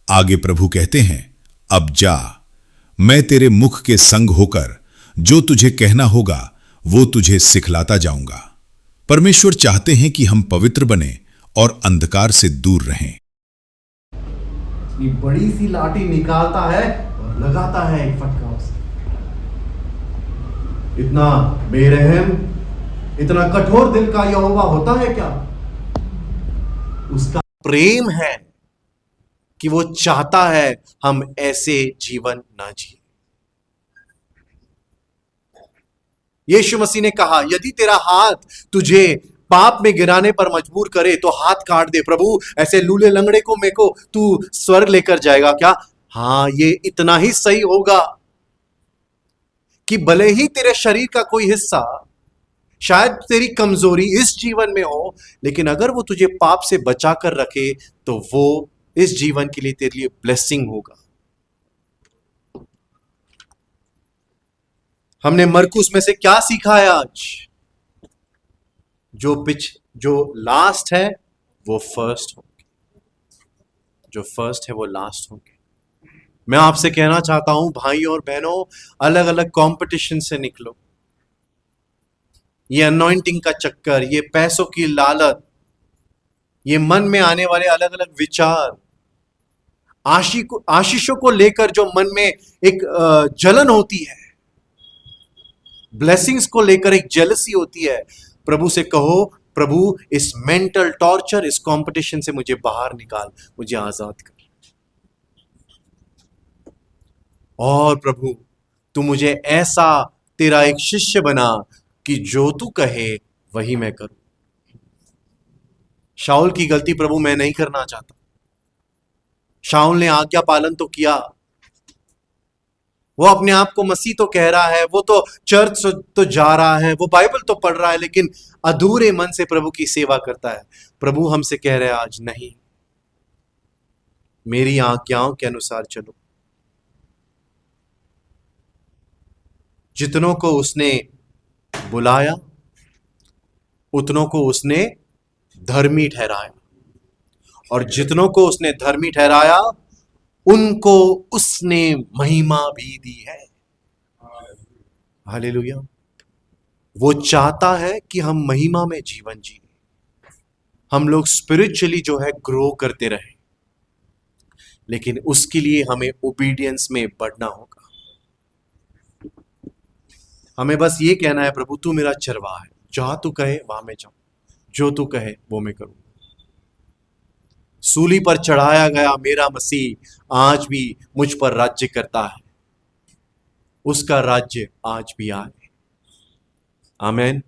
आगे प्रभु कहते हैं, अब जा, मैं तेरे मुख के संग होकर जो तुझे कहना होगा वो तुझे सिखलाता जाऊंगा। परमेश्वर चाहते हैं कि हम पवित्र बने और अंधकार से दूर रहें। ये बड़ी सी लाठी निकालता है और लगाता है एक फटका उसे। इतना बेरहम, इतना कठोर दिल का यहोवा होता है क्या? उसका प्रेम है कि वो चाहता है हम ऐसे जीवन ना जिए। यीशु मसीह ने कहा, यदि तेरा हाथ तुझे पाप में गिराने पर मजबूर करे तो हाथ काट दे। प्रभु ऐसे लूले लंगड़े को मेरे को तू स्वर्ग लेकर जाएगा क्या? हाँ, ये इतना ही सही होगा कि भले ही तेरे शरीर का कोई हिस्सा, शायद तेरी कमजोरी इस जीवन में हो, लेकिन अगर वो तुझे पाप से बचा कर रखे तो वो इस जीवन के लिए तेरे लिए ब्लेसिंग होगा। हमने मरकुस में से क्या सीखा है आज? जो लास्ट है वो फर्स्ट होंगे, जो फर्स्ट है वो लास्ट होंगे। मैं आपसे कहना चाहता हूं भाई और बहनों, अलग अलग कंपटीशन से निकलो। ये अनॉइंटिंग का चक्कर, ये पैसों की लालच, ये मन में आने वाले अलग अलग विचार, आशीषों को लेकर जो मन में एक जलन होती है, ब्लेसिंग्स को लेकर एक जेलसी होती है, प्रभु से कहो, प्रभु इस मेंटल टॉर्चर, इस कंपटीशन से मुझे बाहर निकाल, मुझे आजाद कर। और प्रभु तू मुझे ऐसा तेरा एक शिष्य बना कि जो तू कहे वही मैं करूं। शाऊल की गलती प्रभु मैं नहीं करना चाहता। शाऊल ने आज्ञा पालन तो किया, वो अपने आप को मसीह तो कह रहा है, वो तो चर्च तो जा रहा है, वो बाइबल तो पढ़ रहा है, लेकिन अधूरे मन से प्रभु की सेवा करता है। प्रभु हमसे कह रहे हैं आज, नहीं, मेरी आज्ञाओं के अनुसार चलो। जितनों को उसने बुलाया उतनों को उसने धर्मी ठहराया, और जितनों को उसने धर्मी ठहराया उनको उसने महिमा भी दी है। हालेलुया। वो चाहता है कि हम महिमा में जीवन जिए, हम लोग स्पिरिचुअली जो है ग्रो करते रहे, लेकिन उसके लिए हमें ओबीडियंस में बढ़ना होगा। हमें बस ये कहना है, प्रभु तू मेरा चरवाहा है, जहां तू कहे वहां मैं जाऊं, जो तू कहे वो मैं करूं। सूली पर चढ़ाया गया मेरा मसीह आज भी मुझ पर राज्य करता है, उसका राज्य आज भी आए। आमीन।